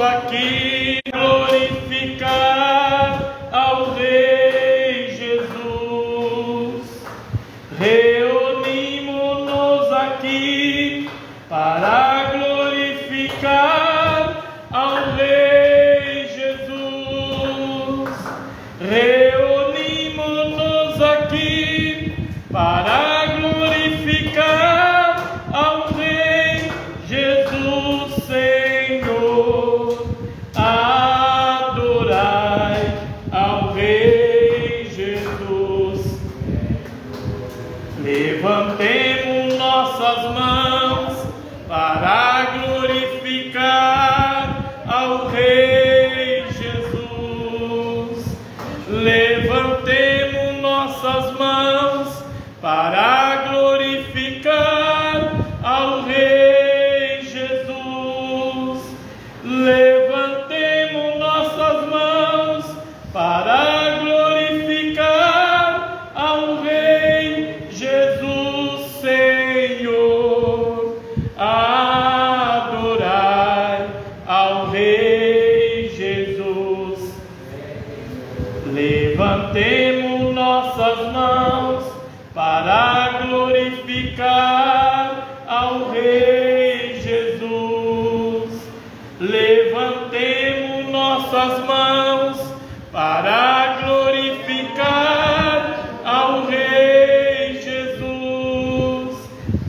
aqui glorificar ao Rei Jesus. Reunimos-nos aqui para glorificar ao Rei Jesus. Reunimos-nos aqui para glorificar ao Rei Jesus, Senhor. Adorai ao Rei Jesus. Levantemos nossas mãos para glorificar ao Rei Jesus. Levantemos nossas mãos para glorificar ao Rei Jesus. Levantemos nossas mãos para glorificar ao Rei Jesus, Senhor. Adorai ao Rei Jesus. Levantemos nossas mãos para glorificar ao Rei Jesus. Levantemos nossas mãos para glorificar ao Rei Jesus.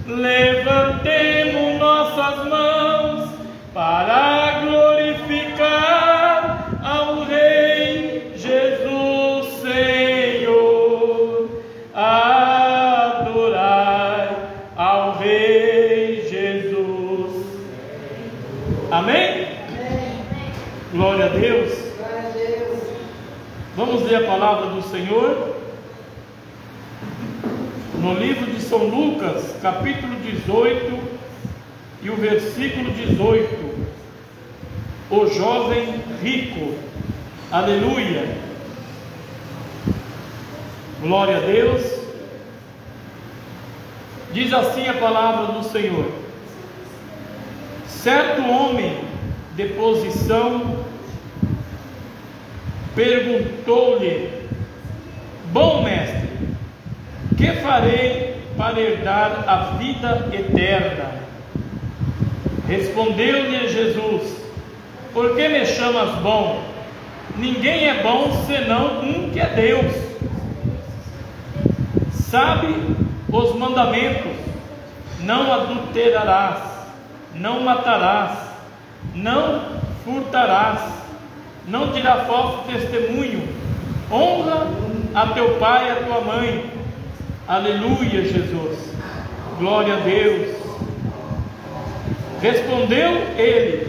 Levantemos nossas mãos para glorificar ao Rei Jesus, Senhor. Adorai ao Rei Jesus. Amém? Glória a Deus. Vamos ler a palavra do Senhor no livro de São Lucas, capítulo 18 e o versículo 18. O jovem rico. Aleluia. Glória a Deus. Diz assim a palavra do Senhor: certo homem de posição perguntou-lhe: bom mestre, que farei para herdar a vida eterna? Respondeu-lhe Jesus: por que me chamas bom? Ninguém é bom senão um, que é Deus. Sabe os mandamentos: não adulterarás, não matarás, não furtarás, não dirás falso testemunho, honra a teu pai e a tua mãe. Aleluia, Jesus. Glória a Deus. Respondeu ele: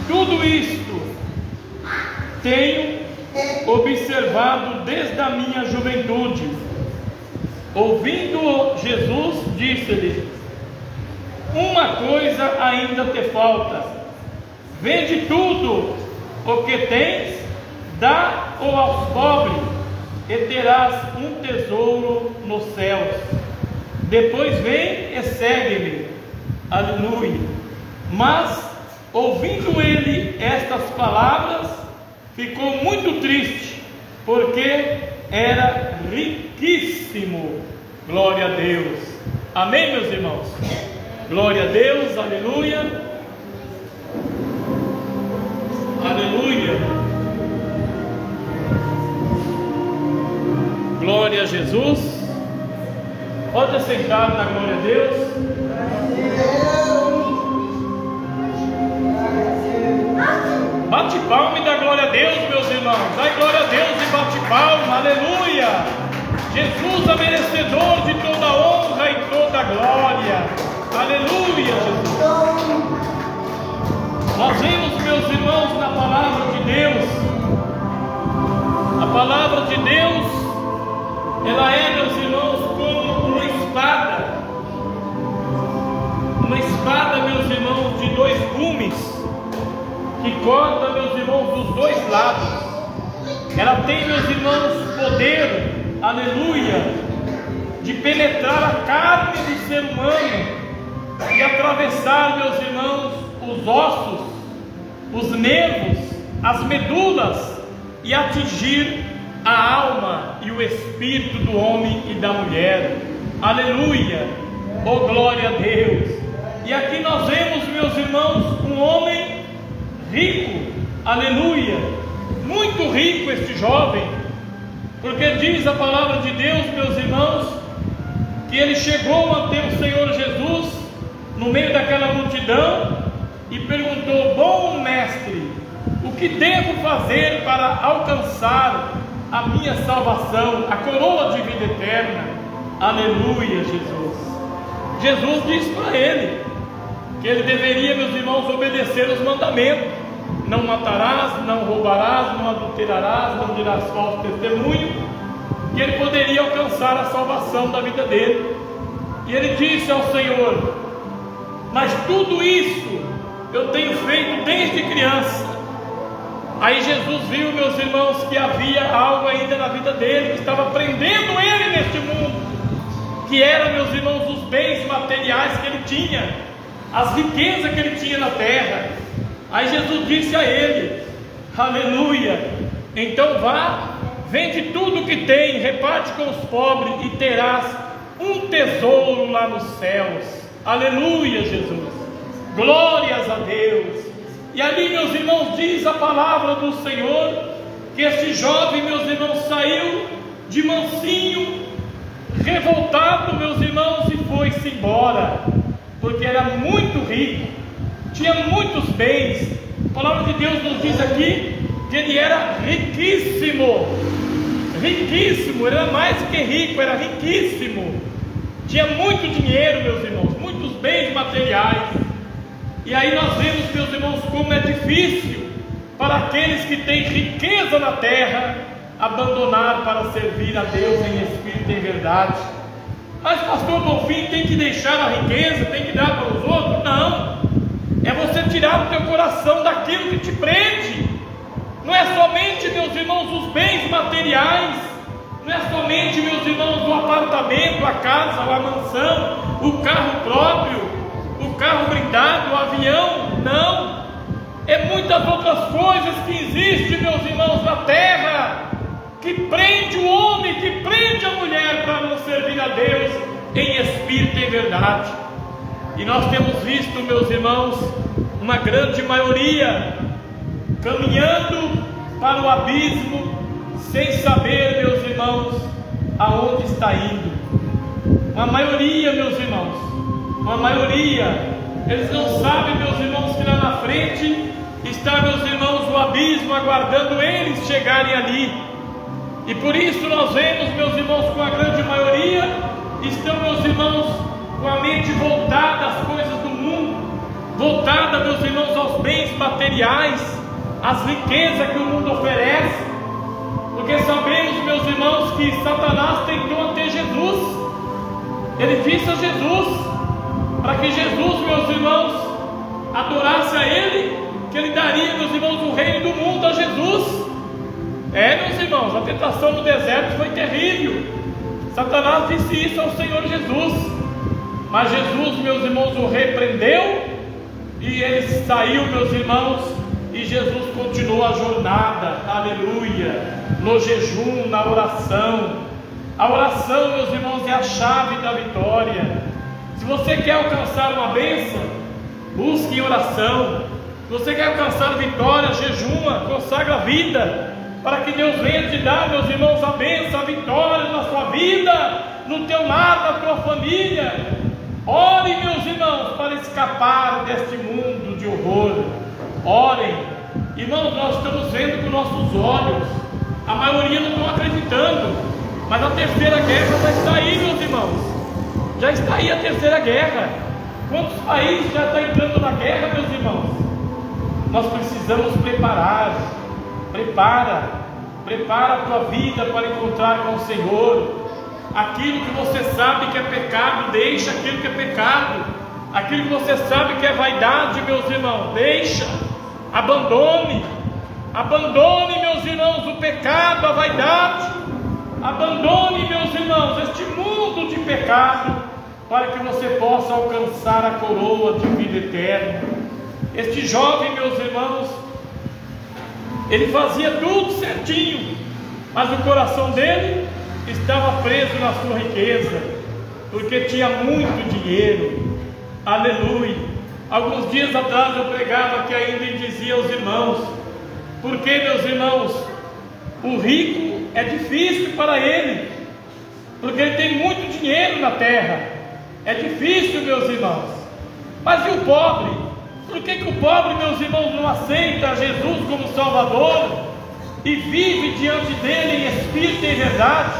tudo isto tenho observado desde a minha juventude. Ouvindo Jesus, disse-lhe: uma coisa ainda te falta. Vende tudo o que tens, dá-o aos pobres, e terás um tesouro nos céus. Depois vem e segue-me. Aleluia. Mas, ouvindo ele estas palavras, ficou muito triste, porque era riquíssimo. Glória a Deus. Amém, meus irmãos? Glória a Deus. Aleluia. Aleluia. Glória a Jesus. Pode assentar na glória a Deus. Bate palma e dá glória a Deus, meus irmãos. Dá glória a Deus e bate palma. Aleluia. Jesus é merecedor de toda honra e toda glória. Aleluia, Jesus. Nós vemos, meus irmãos, na palavra de Deus. A palavra de Deus, ela é, meus irmãos, como uma espada. Uma espada, meus irmãos, de dois gumes, que corta, meus irmãos, dos dois lados. Ela tem, meus irmãos, poder, aleluia, de penetrar a carne do ser humano e atravessar, meus irmãos, os ossos os nervos, as medulas e atingir a alma e o espírito do homem e da mulher. Aleluia, oh glória a Deus. E aqui nós vemos, meus irmãos, um homem rico, aleluia, muito rico este jovem, porque diz a palavra de Deus, meus irmãos, que ele chegou ante o Senhor Jesus no meio daquela multidão e perguntou: bom mestre, o que devo fazer para alcançar a minha salvação, a coroa de vida eterna? Aleluia, Jesus. Jesus disse para ele que ele deveria, meus irmãos, obedecer os mandamentos: não matarás, não roubarás, não adulterarás, não dirás falso testemunho, que ele poderia alcançar a salvação da vida dele. E ele disse ao Senhor: mas tudo isso eu tenho feito desde criança. Aí Jesus viu, meus irmãos, que havia algo ainda na vida dele que estava prendendo ele neste mundo, que eram, meus irmãos, os bens materiais que ele tinha, as riquezas que ele tinha na terra. Aí Jesus disse a ele: aleluia, então vá, vende tudo o que tem, reparte com os pobres e terás um tesouro lá nos céus. Aleluia, Jesus, glórias a Deus. E ali, meus irmãos, diz a palavra do Senhor que este jovem, meus irmãos, saiu de mansinho, revoltado, meus irmãos, e foi-se embora, porque era muito rico, tinha muitos bens. A palavra de Deus nos diz aqui que ele era riquíssimo, riquíssimo, era mais que rico, era riquíssimo, tinha muito dinheiro, meus irmãos, muitos bens materiais. E aí nós vemos, meus irmãos, como é difícil para aqueles que têm riqueza na terra abandonar para servir a Deus em espírito e em verdade. Mas pastor Bonfim, tem que deixar a riqueza, tem que dar para os outros? Não, é você tirar do teu coração daquilo que te prende. Não é somente, meus irmãos, os bens materiais, não é somente, meus irmãos, o apartamento, a casa, a mansão, o carro próprio, o carro blindado, o avião. Não, é muitas outras coisas que existem, meus irmãos, na terra, que prende o homem, que prende a mulher para não servir a Deus em espírito e em verdade. E nós temos visto, meus irmãos, uma grande maioria caminhando para o abismo, sem saber, meus irmãos, aonde está indo. Uma maioria, meus irmãos, uma maioria, eles não sabem, meus irmãos, que lá na frente está, meus irmãos, o abismo aguardando eles chegarem ali. E por isso nós vemos, meus irmãos, com a grande maioria, estão, meus irmãos, com a mente voltada às coisas do mundo, voltada, meus irmãos, aos bens materiais, às riquezas que o mundo oferece. Porque sabemos, meus irmãos, que Satanás tentou até Jesus. Ele disse a Jesus, para que Jesus, meus irmãos, adorasse a Ele, que Ele daria, meus irmãos, o reino do mundo a Jesus. Meus irmãos, a tentação no deserto foi terrível. Satanás disse isso ao Senhor Jesus, mas Jesus, meus irmãos, o repreendeu, e ele saiu, meus irmãos, e Jesus continuou a jornada, aleluia, no jejum, na oração. A oração, meus irmãos, é a chave da vitória. Se você quer alcançar uma bênção, busque em oração. Se você quer alcançar vitória, jejuma, consagra a vida, para que Deus venha te dar, meus irmãos, a bênção, a vitória na sua vida, no teu lar, na tua família. Orem, meus irmãos, para escapar deste mundo de horror. Orem, irmãos, nós estamos vendo com nossos olhos, a maioria não estão acreditando, mas a terceira guerra já está aí, meus irmãos. Já está aí a terceira guerra. Quantos países já estão entrando na guerra, meus irmãos? Nós precisamos preparar. Prepara a tua vida para encontrar com o Senhor. Aquilo que você sabe que é pecado, deixa aquilo que é pecado. Aquilo que você sabe que é vaidade, meus irmãos, deixa. Abandone, meus irmãos, o pecado, a vaidade. Abandone, meus irmãos, este mundo de pecado, para que você possa alcançar a coroa de vida eterna. Este jovem, meus irmãos, ele fazia tudo certinho, mas o coração dele estava preso na sua riqueza, porque tinha muito dinheiro. Aleluia. Alguns dias atrás eu pregava aqui ainda e dizia aos irmãos: porque, meus irmãos, o rico é difícil para ele, porque ele tem muito dinheiro na terra. É difícil, meus irmãos. Mas e o pobre? Por que o pobre, meus irmãos, não aceita Jesus como Salvador e vive diante dele em espírito e em verdade?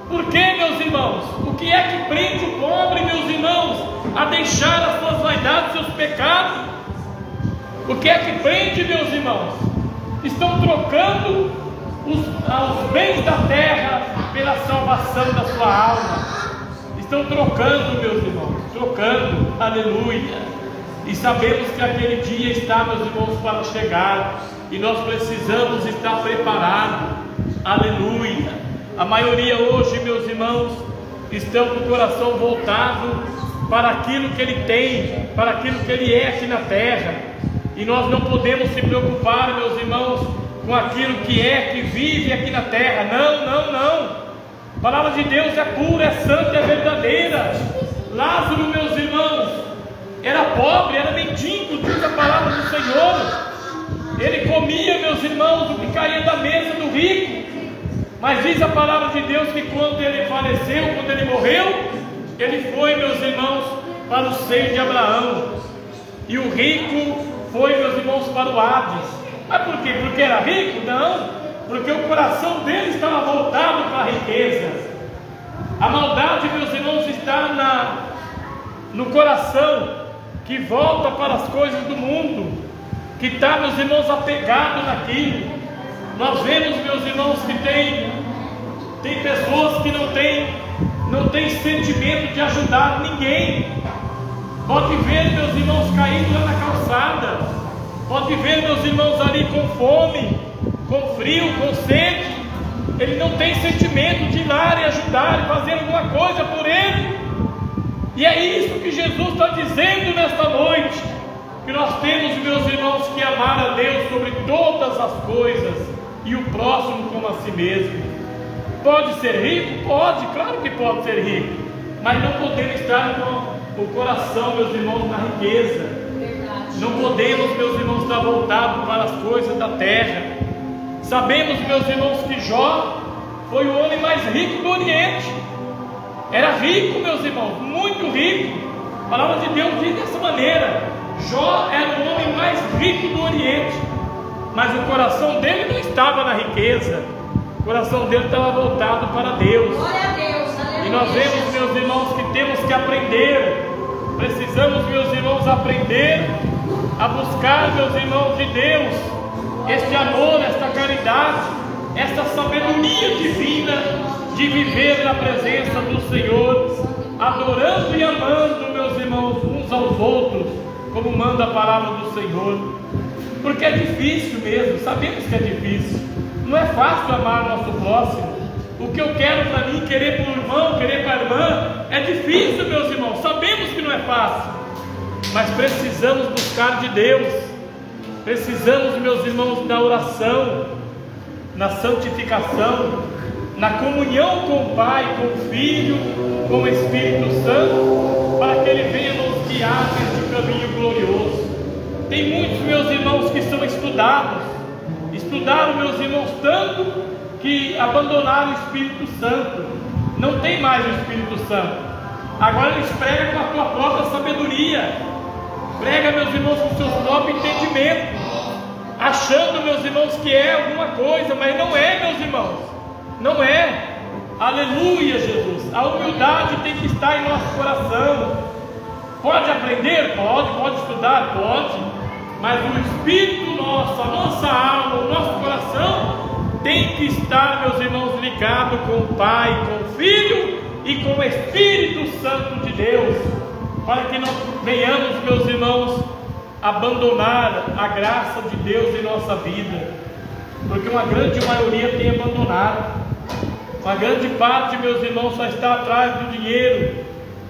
Por que, meus irmãos? O que é que prende o pobre, meus irmãos, a deixar as suas vaidades, seus pecados? O que é que prende, meus irmãos? Estão trocando os bens da terra pela salvação da sua alma. Estão trocando, meus irmãos, trocando. Aleluia. E sabemos que aquele dia está, meus irmãos, para chegar, e nós precisamos estar preparados. Aleluia. A maioria hoje, meus irmãos, estão com o coração voltado para aquilo que ele tem, para aquilo que ele é aqui na terra, e nós não podemos se preocupar, meus irmãos, com aquilo que é, que vive aqui na terra. Não, não, não. A palavra de Deus é pura, é santa, é verdadeira. Lázaro, meus irmãos, era pobre, era mendigo, diz a palavra do Senhor. Ele comia, meus irmãos, o que caía da mesa do rico. Mas diz a palavra de Deus que quando ele faleceu, quando ele morreu, ele foi, meus irmãos, para o seio de Abraão. E o rico foi, meus irmãos, para o Hades. Mas por quê? Porque era rico? Não, porque o coração dele estava voltado para a riqueza. A maldade, meus irmãos, está no coração que volta para as coisas do mundo, que está, meus irmãos, apegado naquilo. Nós vemos, meus irmãos, que tem pessoas que não têm sentimento de ajudar ninguém. Pode ver, meus irmãos, caindo lá na calçada. Pode ver, meus irmãos, ali com fome, com frio, com sede. Ele não tem sentimento de ir lá e ajudar e fazer alguma coisa por ele. E é isso que Jesus está dizendo nesta noite, que nós temos, meus irmãos, que amar a Deus sobre todas as coisas e o próximo como a si mesmo. Pode ser rico? Pode, claro que pode ser rico, mas não podemos estar com o coração, meus irmãos, na riqueza. Não podemos, meus irmãos, estar voltados para as coisas da terra. Sabemos, meus irmãos, que Jó foi o homem mais rico do Oriente. Era rico, meus irmãos, muito rico. A palavra de Deus diz dessa maneira: Jó era o homem mais rico do Oriente, mas o coração dele não estava na riqueza. O coração dele estava voltado para Deus. Glória a Deus. E nós vemos, meus irmãos, que temos que aprender. Precisamos, meus irmãos, aprender a buscar, meus irmãos, de Deus este amor, esta caridade, esta sabedoria divina de viver na presença do Senhor, adorando e amando, meus irmãos, uns aos outros, como manda a palavra do Senhor. Porque é difícil mesmo, sabemos que é difícil. Não é fácil amar o nosso próximo. O que eu quero para mim, querer para o irmão, querer para a irmã, é difícil, meus irmãos. Sabemos que não é fácil, mas precisamos buscar de Deus. Precisamos, meus irmãos, da oração, na santificação, na comunhão com o Pai, com o Filho, com o Espírito Santo, para que Ele venha nos guiar neste caminho glorioso. Tem muitos, meus irmãos, que são estudaram, meus irmãos, tanto que abandonaram o Espírito Santo. Não tem mais o Espírito Santo. Agora eles pregam com a tua própria sabedoria, prega, meus irmãos, com o seu próprio entendimento, achando, meus irmãos, que é alguma coisa, mas não é, meus irmãos, não é. Aleluia, Jesus. A humildade tem que estar em nosso coração. Pode aprender? Pode estudar? Pode, mas o Espírito nosso, a nossa alma, o nosso coração tem que estar, meus irmãos, ligado com o Pai, com o Filho e com o Espírito Santo de Deus, para que não venhamos, meus irmãos, abandonar a graça de Deus em nossa vida, porque uma grande maioria tem abandonado. Uma grande parte, meus irmãos, só está atrás do dinheiro,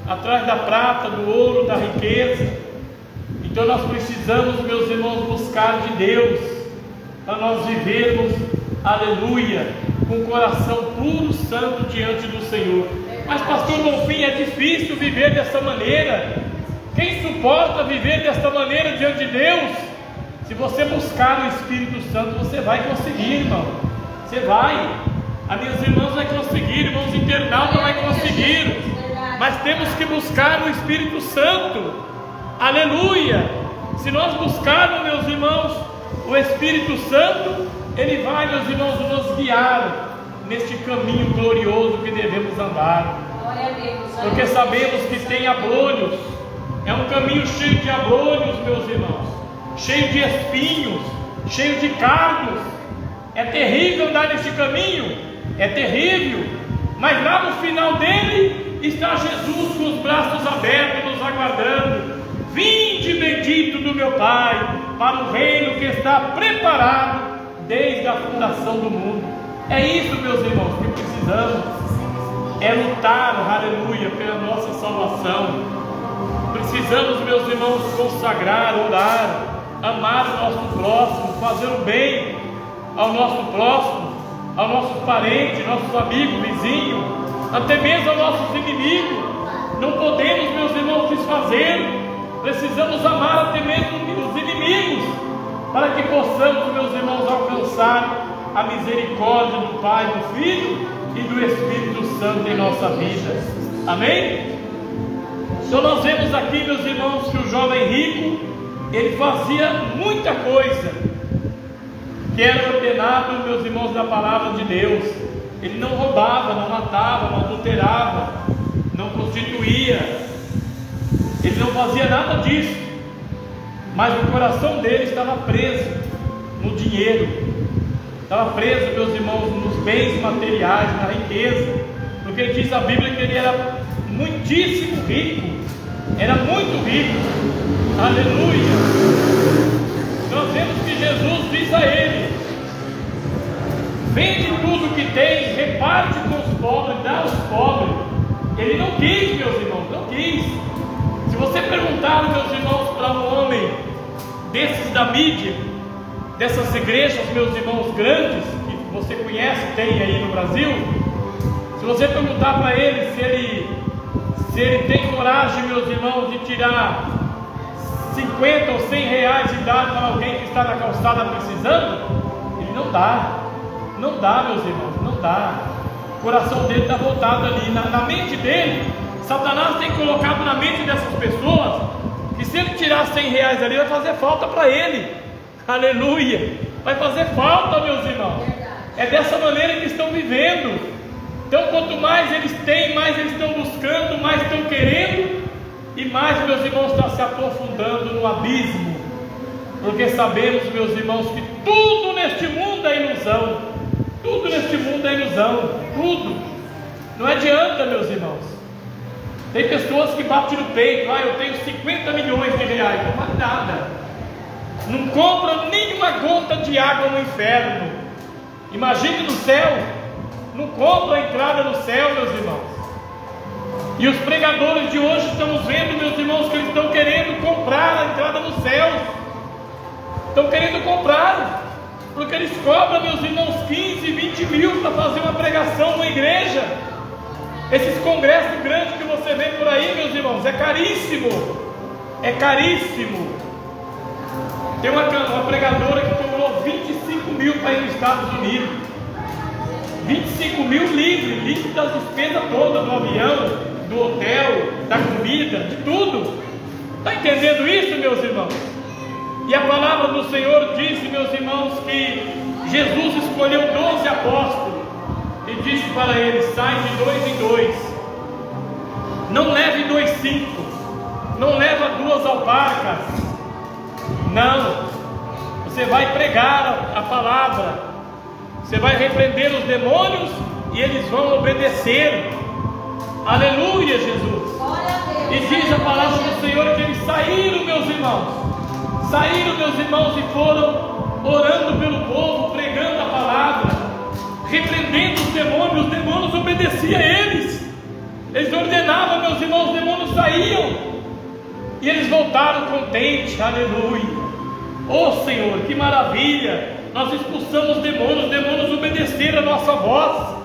atrás da prata, do ouro, da riqueza. Então nós precisamos, meus irmãos, buscar de Deus. para nós vivermos, aleluia, com o coração puro, santo diante do Senhor. Mas pastor Bonfim, é difícil viver dessa maneira. Quem suporta viver dessa maneira diante de Deus? Se você buscar o Espírito Santo, você vai conseguir, irmão. Você vai. As minhas irmãs vai conseguir, irmãos internautas vai conseguir. Mas temos que buscar o Espírito Santo. Aleluia. Se nós buscarmos, meus irmãos, o Espírito Santo, Ele vai, meus irmãos, nos guiar neste caminho glorioso que devemos andar. Porque sabemos que tem abrolhos. É um caminho cheio de abrolhos, meus irmãos, cheio de espinhos, cheio de cargos. É terrível andar neste caminho, é terrível. Mas lá no final dele está Jesus com os braços abertos, nos aguardando. Vinde, bendito do meu Pai, para o reino que está preparado desde a fundação do mundo. É isso, meus irmãos, que precisamos. É lutar, aleluia, pela nossa salvação. Precisamos, meus irmãos, consagrar, orar, amar o nosso próximo, fazer o bem ao nosso próximo, aos nossos parentes, nossos amigos, vizinhos, até mesmo aos nossos inimigos. Não podemos, meus irmãos, desfazer. Precisamos amar até mesmo os inimigos, para que possamos, meus irmãos, alcançar a misericórdia do Pai, do Filho e do Espírito Santo em nossa vida. Amém? Então nós vemos aqui, meus irmãos, que o jovem rico, ele fazia muita coisa que era ordenado, meus irmãos, da palavra de Deus. Ele não roubava, não matava, não adulterava, não prostituía, ele não fazia nada disso. Mas o coração dele estava preso no dinheiro, estava preso, meus irmãos, nos bens materiais, na riqueza. Porque diz a Bíblia que ele era muitíssimo rico, era muito rico. Aleluia. Nós vemos que Jesus diz a ele: vende tudo que tem, reparte com os pobres, dá aos pobres. Ele não quis, meus irmãos, não quis. Se você perguntar, meus irmãos, para um homem desses da mídia, dessas igrejas, meus irmãos, grandes, que você conhece, tem aí no Brasil, se você perguntar para ele se ele tem coragem, meus irmãos, de tirar 50 ou 100 reais de dar para alguém que está na calçada precisando, ele não dá. Não dá, meus irmãos, não dá. O coração dele está voltado ali, na mente dele. Satanás tem colocado na mente dessas pessoas que se ele tirar 100 reais ali, vai fazer falta para ele. Aleluia. Vai fazer falta, meus irmãos. É dessa maneira que estão vivendo. Então, quanto mais eles têm, mais eles estão buscando, mais estão querendo, e mais, meus irmãos, está se aprofundando no abismo. Porque sabemos, meus irmãos, que tudo neste mundo é ilusão. Tudo neste mundo é ilusão. Tudo. Não adianta, meus irmãos. Tem pessoas que batem no peito: eu tenho 50 milhões de reais. Não vale nada. Não compra nenhuma gota de água no inferno. Imagine no céu. Não compra a entrada no céu, meus irmãos. E os pregadores de hoje, estamos vendo, meus irmãos, que eles estão querendo comprar a entrada no céu. Estão querendo comprar, porque eles cobram, meus irmãos, 15, 20 mil para fazer uma pregação numa igreja. Esses congressos grandes que você vê por aí, meus irmãos, é caríssimo. É caríssimo. Tem uma pregadora que cobrou 25 mil para ir nos Estados Unidos. 25 mil livre das despesas todas, do avião, do hotel, da comida, de tudo. Está entendendo isso, meus irmãos? E a palavra do Senhor disse, meus irmãos, que Jesus escolheu 12 apóstolos e disse para eles: sai de 2 em 2, não leve 2 cintos, não leva 2 alpacas, não, você vai pregar a palavra, você vai repreender os demônios e eles vão obedecer. Aleluia, Jesus. E diz a palavra do Senhor que eles saíram, meus irmãos, e foram orando pelo povo, pregando a palavra, repreendendo os demônios obedeciam a eles. Eles ordenavam, meus irmãos, os demônios saíam, e eles voltaram contentes. Aleluia. Oh Senhor, que maravilha! Nós expulsamos demônios, demônios obedeceram a nossa voz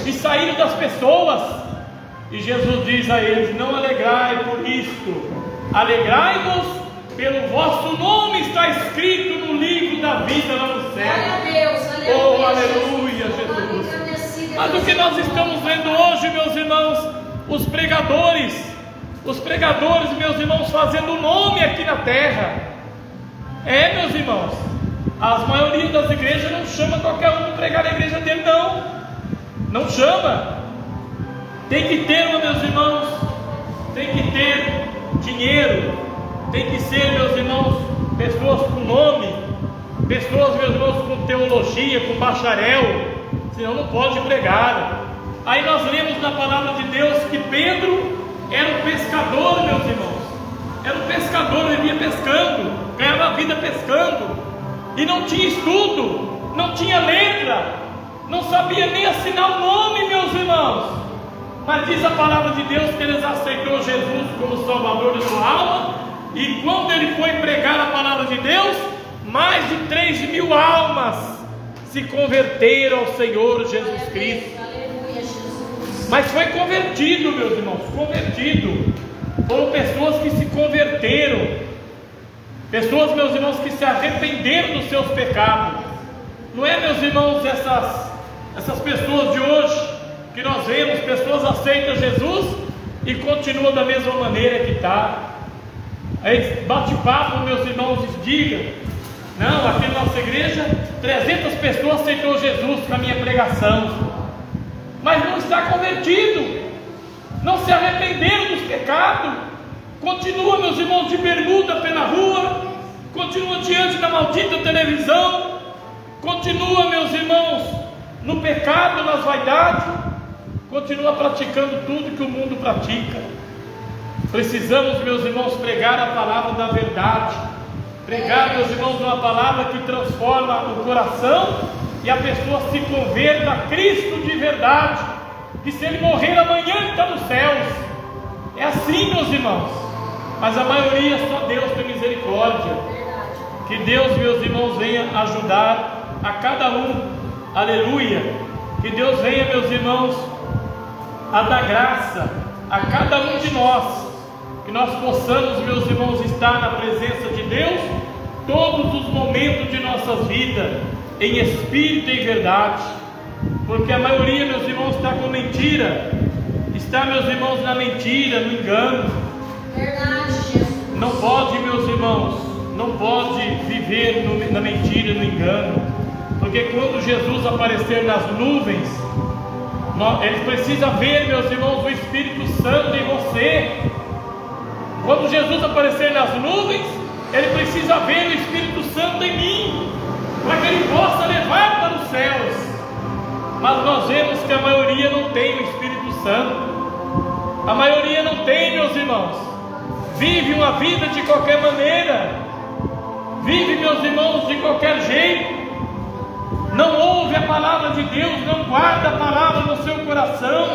e saíram das pessoas. E Jesus diz a eles: não alegrai por isto, alegrai-vos pelo vosso nome está escrito no livro da vida lá no céu. Oh, aleluia, Jesus. Mas o que nós estamos vendo hoje, meus irmãos, os pregadores, meus irmãos, fazendo nome aqui na terra. Meus irmãos, a maioria das igrejas não chama qualquer um para pregar na igreja dele, não chama. Tem que ter, meus irmãos, tem que ter dinheiro, tem que ser, meus irmãos, pessoas com nome, pessoas, meus irmãos, com teologia, com bacharel, senão não pode pregar. Aí nós lemos na palavra de Deus que Pedro era um pescador, meus irmãos, era um pescador, ele ia pescando, ganhava vida pescando, e não tinha estudo, não tinha letra, não sabia nem assinar o nome, meus irmãos. Mas diz a palavra de Deus que ele aceitou Jesus como Salvador de sua alma, e quando ele foi pregar a palavra de Deus, mais de 3.000 almas se converteram ao Senhor Jesus Cristo. Mas foi convertido, meus irmãos, convertido. Foram pessoas que se converteram, pessoas, meus irmãos, que se arrependeram dos seus pecados. Não é, meus irmãos, essas pessoas de hoje que nós vemos, pessoas aceitam Jesus e continuam da mesma maneira que está. Aí bate papo, meus irmãos, diga: não, aqui na nossa igreja 300 pessoas aceitou Jesus com a minha pregação, mas não está convertido, não se arrependeram dos pecados, continua, meus irmãos, de bermuda pela rua, continua diante da maldita televisão, continua, meus irmãos, no pecado, nas vaidades, continua praticando tudo que o mundo pratica. Precisamos, meus irmãos, pregar a palavra da verdade, pregar, meus irmãos, uma palavra que transforma o coração e a pessoa se converta a Cristo de verdade, que se ele morrer amanhã ele está nos céus. É assim, meus irmãos, mas a maioria só Deus tem misericórdia. Que Deus, meus irmãos, venha ajudar a cada um, aleluia. Que Deus venha, meus irmãos, a dar graça a cada um de nós, que nós possamos, meus irmãos, estar na presença de Deus todos os momentos de nossas vidas, em espírito e em verdade, porque a maioria, meus irmãos, está com mentira, está, meus irmãos, na mentira, no engano. Verdade, Jesus. Não pode, meus irmãos, não pode viver na mentira, no engano, porque quando Jesus aparecer nas nuvens, ele precisa ver, meus irmãos, o Espírito Santo em você. Quando Jesus aparecer nas nuvens, ele precisa ver o Espírito Santo em mim, para que ele possa levar para os céus. Mas nós vemos que a maioria não tem o Espírito Santo, a maioria não tem, meus irmãos, vive uma vida de qualquer maneira, vive, meus irmãos, de qualquer jeito, não ouve a palavra de Deus, não guarda a palavra no seu coração,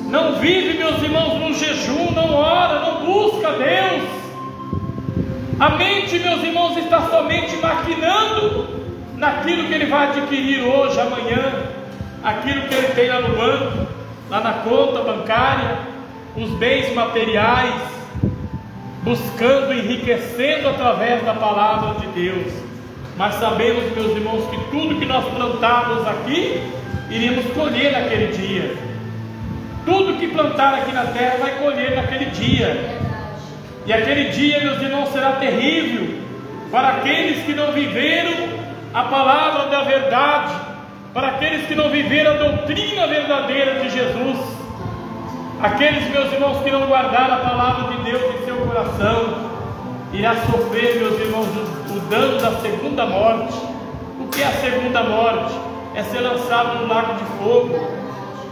não vive, meus irmãos, no jejum, não ora, não busca Deus. A mente, meus irmãos, está somente maquinando naquilo que ele vai adquirir hoje, amanhã, aquilo que ele tem lá no banco, lá na conta bancária, os bens materiais, buscando, enriquecendo através da palavra de Deus. Mas sabemos, meus irmãos, que tudo que nós plantamos aqui, iríamos colher naquele dia. Tudo que plantar aqui na terra vai colher naquele dia. E aquele dia, meus irmãos, será terrível para aqueles que não viveram a palavra da verdade, para aqueles que não viveram a doutrina verdadeira de Jesus, aqueles, meus irmãos, que não guardaram a palavra de Deus em seu coração, irá sofrer, meus irmãos, o dano da segunda morte. O que é a segunda morte? É ser lançado no lago de fogo.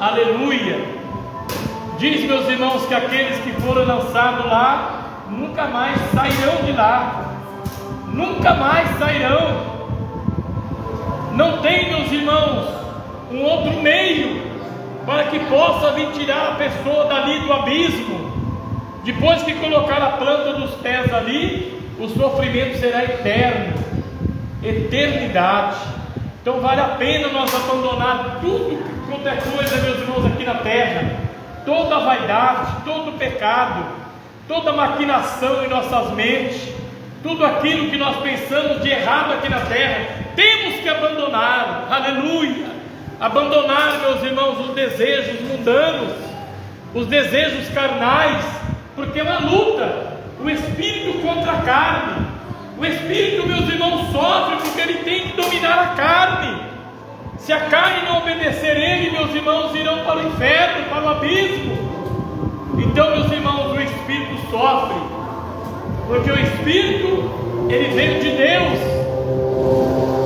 Aleluia. Diz, meus irmãos, que aqueles que foram lançados lá nunca mais sairão de lá, nunca mais sairão. Não tem, meus irmãos, um outro meio para que possa vir tirar a pessoa dali do abismo. Depois que colocar a planta dos pés ali, o sofrimento será eterno, eternidade. Então vale a pena nós abandonar tudo quanto é coisa, meus irmãos, aqui na terra, toda a vaidade, todo o pecado, toda a maquinação em nossas mentes, tudo aquilo que nós pensamos de errado aqui na terra, temos que abandonar, aleluia, abandonar, meus irmãos, os desejos mundanos, os desejos carnais, porque é uma luta, o espírito contra a carne. O espírito, meus irmãos, sofre porque ele tem que dominar a carne. Se a carne não obedecer ele, meus irmãos, irão para o inferno, para o abismo. Então, meus irmãos, o espírito sofre, porque o espírito, ele veio de Deus,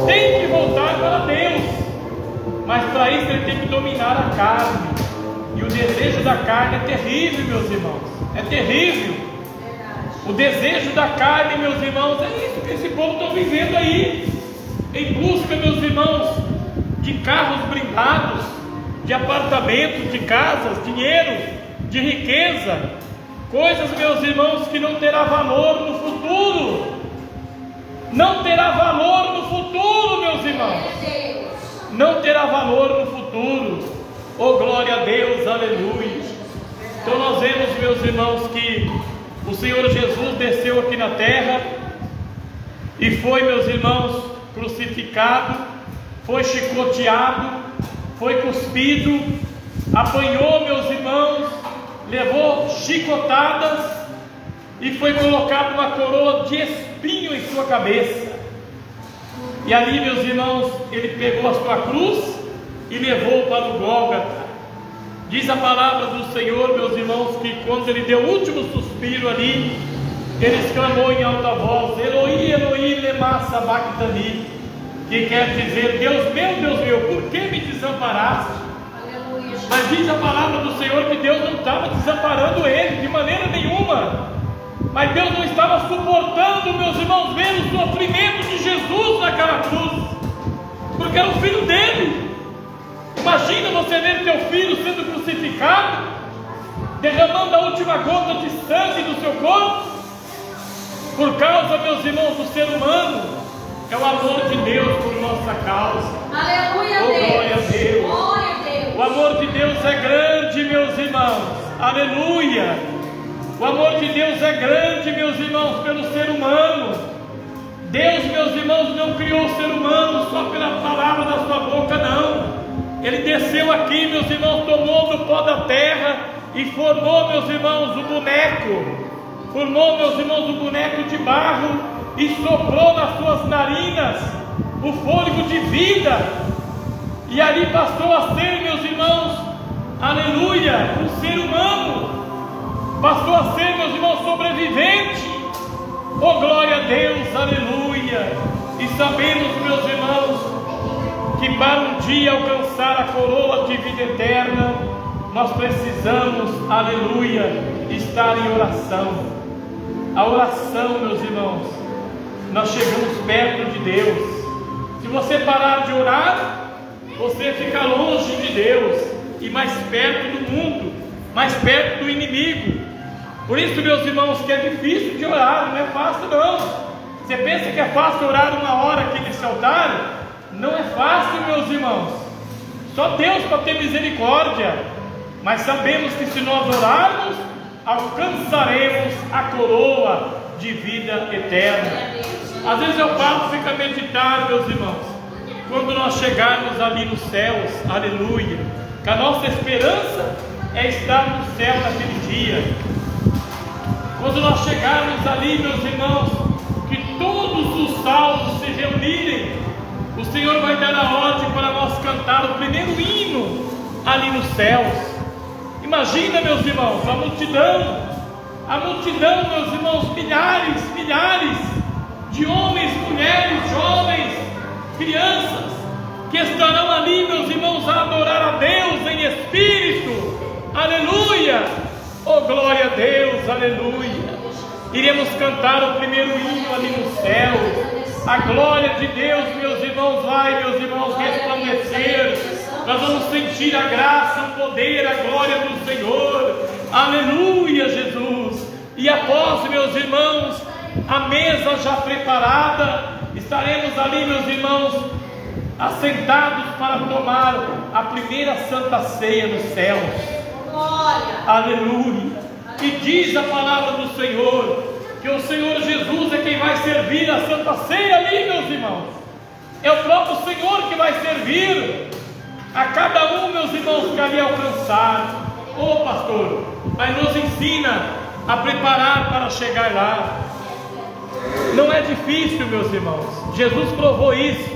tem que voltar para Deus, mas para isso ele tem que dominar a carne. E o desejo da carne é terrível, meus irmãos, é terrível. O desejo da carne, meus irmãos, é isso que esse povo está vivendo aí, em busca, meus irmãos, de carros blindados, de apartamentos, de casas, dinheiro, de riqueza, coisas, meus irmãos, que não terá valor no futuro, não terá valor no futuro, meus irmãos, não terá valor no futuro. Oh, glória a Deus, aleluia. Então nós vemos, meus irmãos, que o Senhor Jesus desceu aqui na terra e foi, meus irmãos, crucificado, foi chicoteado, foi cuspido, apanhou, meus irmãos, levou chicotadas e foi colocado uma coroa de espinho em sua cabeça. E ali, meus irmãos, ele pegou a sua cruz e levou para o Gólgota. Diz a palavra do Senhor, meus irmãos, que quando ele deu o último suspiro ali, ele exclamou em alta voz: Eloi, Eloi, lema sabachthani, que quer dizer: Deus meu, por que me desamparaste? Aleluia. Mas diz a palavra do Senhor que Deus não estava desamparando ele de maneira nenhuma, mas Deus não estava suportando, meus irmãos, ver o sofrimento de Jesus naquela cruz, porque era o filho dele. Imagina você ver teu filho sendo crucificado, derramando a última gota de sangue do seu corpo, por causa, meus irmãos, do ser humano. É o amor de Deus por nossa causa. Aleluia, oh, glória a Deus. Glória a Deus. O amor de Deus é grande, meus irmãos, aleluia. O amor de Deus é grande, meus irmãos, pelo ser humano. Deus, meus irmãos, não criou o ser humano só pela palavra da sua boca, não. Ele desceu aqui, meus irmãos, tomou do pó da terra e formou, meus irmãos, o boneco. Formou, meus irmãos, o boneco de barro e soprou nas suas narinas o fôlego de vida. E ali passou a ser, meus irmãos, aleluia, um ser humano. Passou a ser, meus irmãos, sobrevivente. Oh, glória a Deus, aleluia. E sabemos, meus irmãos, que para um dia alcançar a coroa de vida eterna, nós precisamos, aleluia, estar em oração. A oração, meus irmãos, nós chegamos perto de Deus. Se você parar de orar, você fica longe de Deus e mais perto do mundo, mais perto do inimigo. Por isso, meus irmãos, que é difícil de orar, não é fácil não. Você pensa que é fácil orar uma hora aqui nesse altar? Não é fácil, meus irmãos. Só Deus para ter misericórdia. Mas sabemos que se nós orarmos, alcançaremos a coroa de vida eterna. Às vezes eu paro e fico a meditar, meus irmãos, quando nós chegarmos ali nos céus, aleluia, que a nossa esperança é estar no céu naquele dia. Quando nós chegarmos ali, meus irmãos, que todos os salvos se reunirem, o Senhor vai dar a ordem para nós cantar o primeiro hino ali nos céus. Imagina, meus irmãos, a multidão, meus irmãos, milhares de homens, mulheres, jovens, crianças, que estarão ali, meus irmãos, a adorar a Deus em espírito, aleluia, oh glória a Deus, aleluia. Iremos cantar o primeiro hino ali no céu. A glória de Deus, meus irmãos, vai, meus irmãos, resplandecer. Nós vamos sentir a graça, o poder, a glória do Senhor, aleluia, Jesus. E após, meus irmãos, a mesa já preparada, estaremos ali, meus irmãos, assentados para tomar a primeira santa ceia nos céus. Glória. Aleluia. E diz a palavra do Senhor que o Senhor Jesus é quem vai servir a santa ceia ali, meus irmãos. É o próprio Senhor que vai servir a cada um, meus irmãos, que ali alcançar. Ô pastor, mas nos ensina a preparar para chegar lá. Não é difícil, meus irmãos. Jesus provou isso.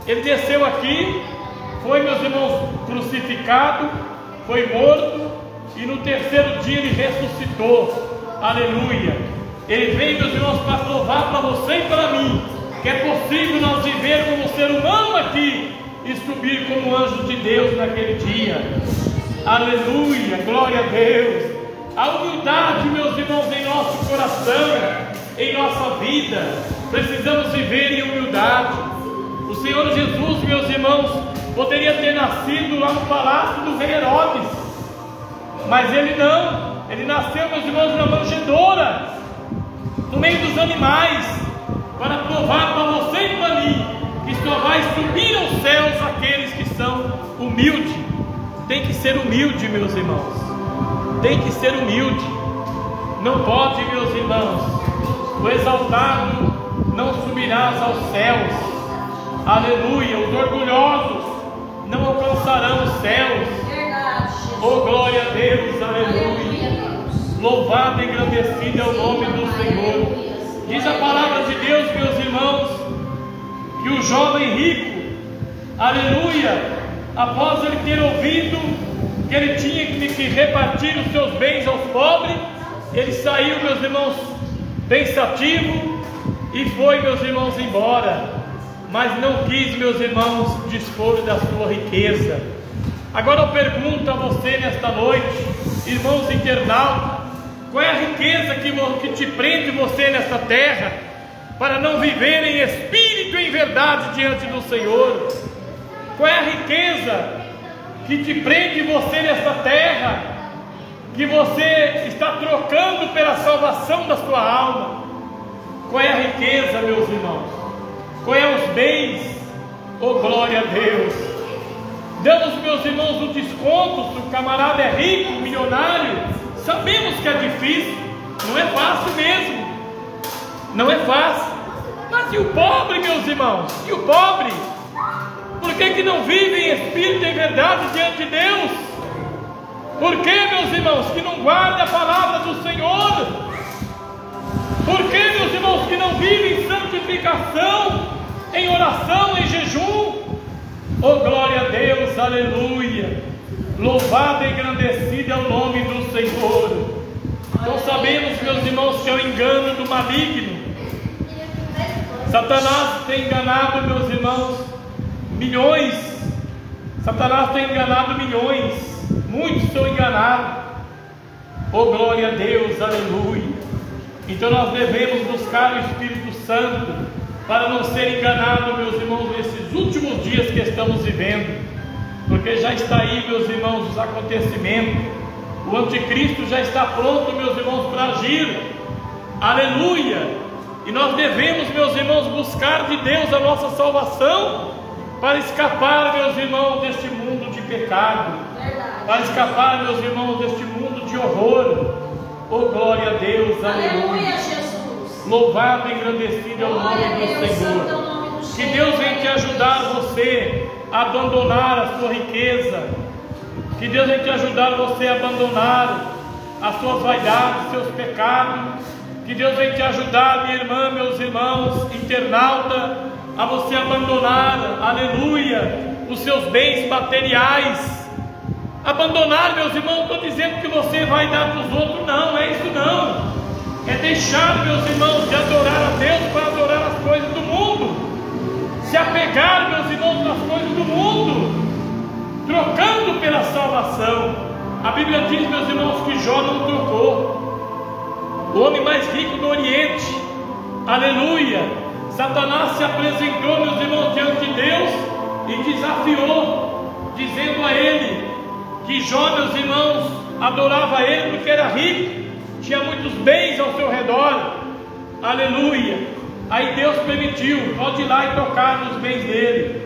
Ele desceu aqui, foi, meus irmãos, crucificado, foi morto, e no terceiro dia ele ressuscitou. Aleluia. Ele veio, meus irmãos, para provar para você e para mim que é possível nós viver como ser humano aqui e subir como anjo de Deus naquele dia. Aleluia, glória a Deus. A humildade, meus irmãos, em nosso coração, em nossa vida, precisamos viver em humildade. O Senhor Jesus, meus irmãos, poderia ter nascido lá no palácio do rei Herodes, mas ele não. Ele nasceu, meus irmãos, na manjedoura, no meio dos animais, para provar para você e para mim que só vai subir aos céus aqueles que são humildes. Tem que ser humilde, meus irmãos. Tem que ser humilde. Não pode, meus irmãos, o exaltado não subirá aos céus. Aleluia. Os orgulhosos não alcançarão os céus. Verdade, Jesus. Oh, glória a Deus. Aleluia. Louvado e engrandecido é o nome do Senhor. Diz a palavra de Deus, meus irmãos, que o jovem rico, aleluia, após ele ter ouvido que ele tinha que repartir os seus bens aos pobres, ele saiu, meus irmãos, pensativo e foi, meus irmãos, embora, mas não quis, meus irmãos, dispor da sua riqueza. Agora eu pergunto a você nesta noite, irmãos internautas, qual é a riqueza que te prende você nesta terra, para não viver em espírito e em verdade diante do Senhor? Qual é a riqueza que te prende você nesta terra, que você está trocando pela salvação da sua alma? Qual é a riqueza, meus irmãos? Qual é os bens? Oh, glória a Deus! Damos, meus irmãos, o desconto se o camarada é rico, milionário. Sabemos que é difícil, não é fácil mesmo, não é fácil. Mas e o pobre, meus irmãos? E o pobre? Por que não vive em espírito e verdade diante de Deus? Por que, meus irmãos, que não guarda a palavra do Senhor? Por que, meus irmãos, que não vive em santificação, em oração, em jejum? Oh, glória a Deus, aleluia. Louvado e engrandecido é o nome do Senhor. Então sabemos, meus irmãos, que é o engano do maligno. Satanás tem enganado, meus irmãos, milhões. Satanás tem enganado milhões. Muitos são enganados. Oh, glória a Deus, aleluia. Então nós devemos buscar o Espírito Santo para não ser enganado, meus irmãos, nesses últimos dias que estamos vivendo. Porque já está aí, meus irmãos, os acontecimentos. O anticristo já está pronto, meus irmãos, para agir. Aleluia. E nós devemos, meus irmãos, buscar de Deus a nossa salvação, para escapar, meus irmãos, deste mundo de pecado. Verdade. Para escapar, meus irmãos, deste mundo de horror. Oh, glória a Deus, aleluia. Aleluia, Jesus. Louvado e engrandecido é o nome Glória a do Deus, Senhor. santo é o nome do Que Senhor. Deus venha te ajudar você a abandonar a sua riqueza. Que Deus venha te ajudar você a abandonar as suas vaidades, seus pecados. Que Deus venha te ajudar, minha irmã, meus irmãos, internauta, a você abandonar, aleluia, os seus bens materiais. Abandonar, meus irmãos, não estou dizendo que você vai dar para os outros, não, é isso não. É deixar, meus irmãos, de adorar a Deus para adorar as coisas do mundo. Se apegar, meus irmãos, nas coisas do mundo, trocando pela salvação. A Bíblia diz, meus irmãos, que Jó não trocou. O homem mais rico do Oriente, aleluia, Satanás se apresentou, meus irmãos, diante de Deus e desafiou, dizendo a ele que Jó, meus irmãos, adorava ele porque era rico, tinha muitos bens ao seu redor. Aleluia. Aí Deus permitiu, pode ir lá e tocar nos bens dele.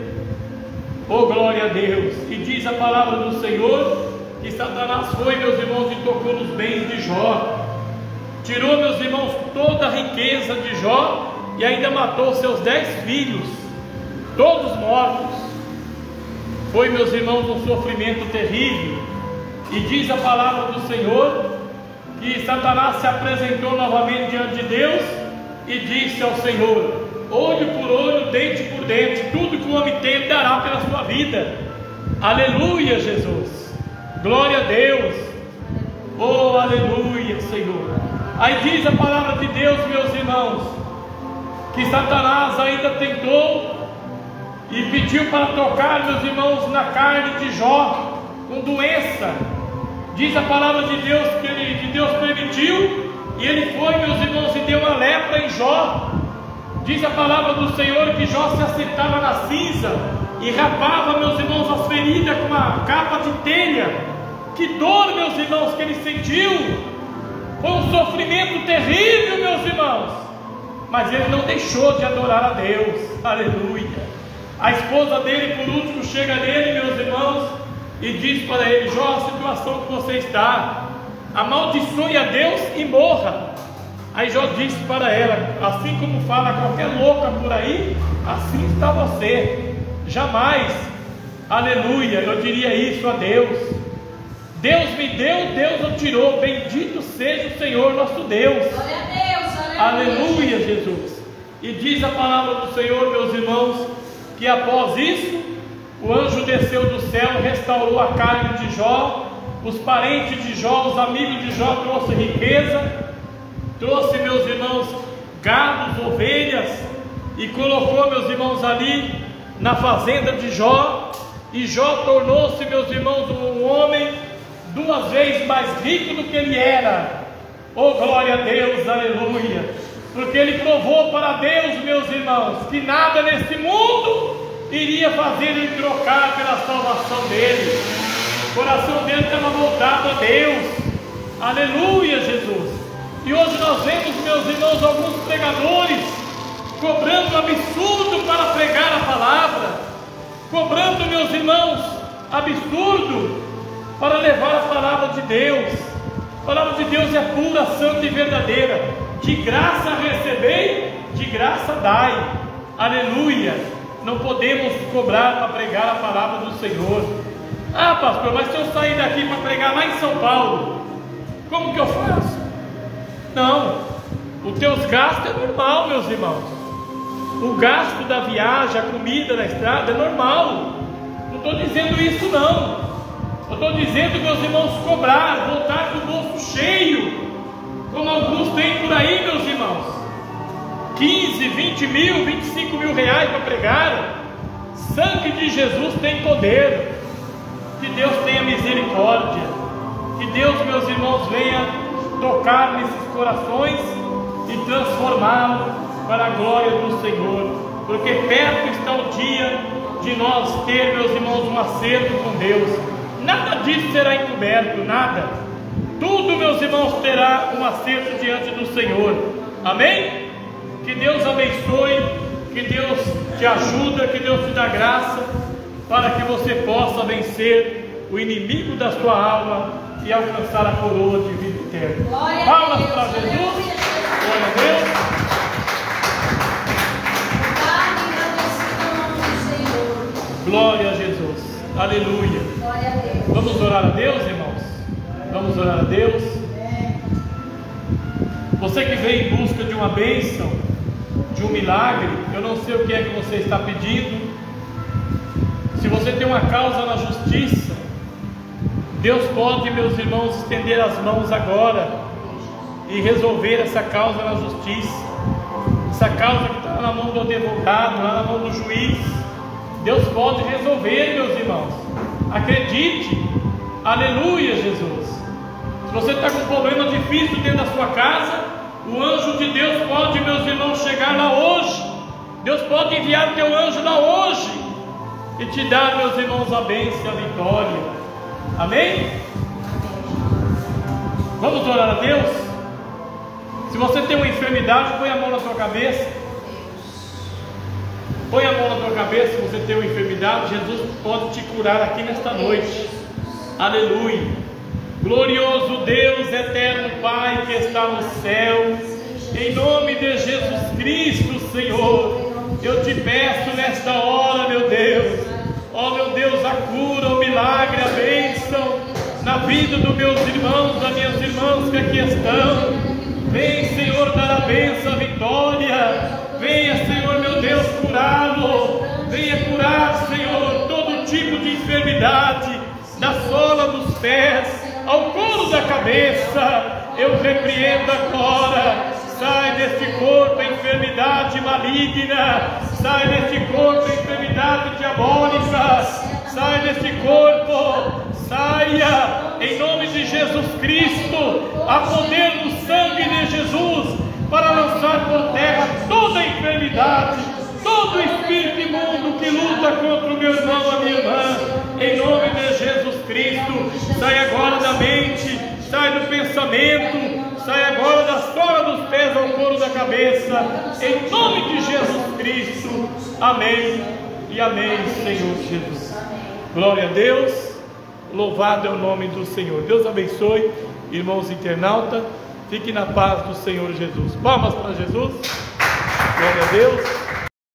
Oh, glória a Deus. E diz a palavra do Senhor que Satanás foi, meus irmãos, e tocou nos bens de Jó. Tirou, meus irmãos, toda a riqueza de Jó e ainda matou seus 10 filhos, todos mortos. Foi, meus irmãos, um sofrimento terrível. E diz a palavra do Senhor que Satanás se apresentou novamente diante de Deus e disse ao Senhor: olho por olho, dente por dente, tudo que o homem tem ele dará pela sua vida. Aleluia, Jesus. Glória a Deus. Oh, aleluia, Senhor. Aí diz a palavra de Deus, meus irmãos, que Satanás ainda tentou e pediu para tocar, meus irmãos, na carne de Jó, com doença. Diz a palavra de Deus que Deus permitiu, e ele foi, meus irmãos, e deu uma lepra em Jó. Diz a palavra do Senhor que Jó se assentava na cinza e rapava, meus irmãos, as feridas com uma capa de telha. Que dor, meus irmãos, que ele sentiu. Foi um sofrimento terrível, meus irmãos, mas ele não deixou de adorar a Deus. Aleluia. A esposa dele, por último, chega nele, meus irmãos, e diz para ele: Jó, a situação que você está, amaldiçoe a Deus e morra. Aí Jó disse para ela: assim como fala qualquer louca por aí, assim está você. Jamais, aleluia, eu diria isso a Deus. Deus me deu, Deus o tirou. Bendito seja o Senhor nosso Deus. Glória a Deus, aleluia, Jesus. E diz a palavra do Senhor, meus irmãos, que após isso o anjo desceu do céu, restaurou a carne de Jó. Os parentes de Jó, os amigos de Jó, trouxe riqueza, trouxe, meus irmãos, gados, ovelhas, e colocou, meus irmãos, ali na fazenda de Jó. E Jó tornou-se, meus irmãos, um homem 2 vezes mais rico do que ele era. Oh, glória a Deus, aleluia. Porque ele provou para Deus, meus irmãos, que nada nesse mundo iria fazer ele trocar pela salvação dele. O coração dele estava voltado a Deus. Aleluia, Jesus. E hoje nós vemos, meus irmãos, alguns pregadores cobrando um absurdo para pregar a palavra, cobrando, meus irmãos, absurdo para levar a palavra de Deus. A palavra de Deus é pura, santa e verdadeira. De graça recebei, de graça dai. Aleluia. Não podemos cobrar para pregar a palavra do Senhor. Ah, pastor, mas se eu sair daqui para pregar lá em São Paulo, como que eu faço? Não, os teus gastos é normal, meus irmãos. O gasto da viagem, a comida na estrada é normal. Não estou dizendo isso não. Eu estou dizendo, meus irmãos, cobrar, voltar com o bolso cheio, como alguns têm por aí, meus irmãos. 15, 20 mil, 25 mil reais para pregar. Sangue de Jesus tem poder. Que Deus tenha misericórdia. Que Deus, meus irmãos, venha tocar nesses corações e transformá-los para a glória do Senhor. Porque perto está o dia de nós ter, meus irmãos, um acerto com Deus. Nada disso será encoberto, nada. Tudo, meus irmãos, terá um acerto diante do Senhor. Amém? Que Deus abençoe, que Deus te ajude, que Deus te dá graça, para que você possa vencer o inimigo da sua alma e alcançar a coroa de vida eterna. Palmas para Jesus. Glória a Deus. Glória a Jesus. Aleluia. Glória a Deus. Vamos orar a Deus, irmãos? Vamos orar a Deus. Você que vem em busca de uma bênção, de um milagre, eu não sei o que é que você está pedindo. Se você tem uma causa na justiça, Deus pode, meus irmãos, estender as mãos agora e resolver essa causa na justiça. Essa causa que está na mão do advogado, lá na mão do juiz, Deus pode resolver, meus irmãos. Acredite. Aleluia, Jesus. Se você está com um problema difícil dentro da sua casa, o anjo de Deus pode, meus irmãos, chegar lá hoje. Deus pode enviar o teu anjo lá hoje e te dar, meus irmãos, a bênção e a vitória. Amém? Vamos orar a Deus? Se você tem uma enfermidade, põe a mão na sua cabeça. Põe a mão na tua cabeça. Se você tem uma enfermidade, Jesus pode te curar aqui nesta noite. Aleluia. Glorioso Deus, eterno Pai que está no céu, em nome de Jesus Cristo, Senhor, eu te peço nesta hora, meu Deus, ó meu Deus, a cura, o milagre, a bênção na vida dos meus irmãos, das minhas irmãs que aqui estão. Vem, Senhor, dar a bênção, a vitória. Venha, Senhor, meu Deus, curá-lo. Venha curar, Senhor, todo tipo de enfermidade, da sola dos pés ao couro da cabeça. Eu repreendo agora. Sai deste corpo a enfermidade maligna. Sai deste corpo a enfermidade diabólica. Sai deste corpo. Saia em nome de Jesus Cristo. Há poder no sangue de Jesus para lançar por terra toda a enfermidade, todo espírito imundo que luta contra o meu irmão, a minha irmã. Em nome de Jesus Cristo. Sai agora da mente, sai do pensamento, sai agora da sola dos pés ao couro da cabeça, em nome de Jesus Cristo. Amém e amém, Senhor Jesus. Glória a Deus. Louvado é o nome do Senhor. Deus abençoe, irmãos internautas. Fique na paz do Senhor Jesus. Palmas para Jesus. Glória a Deus.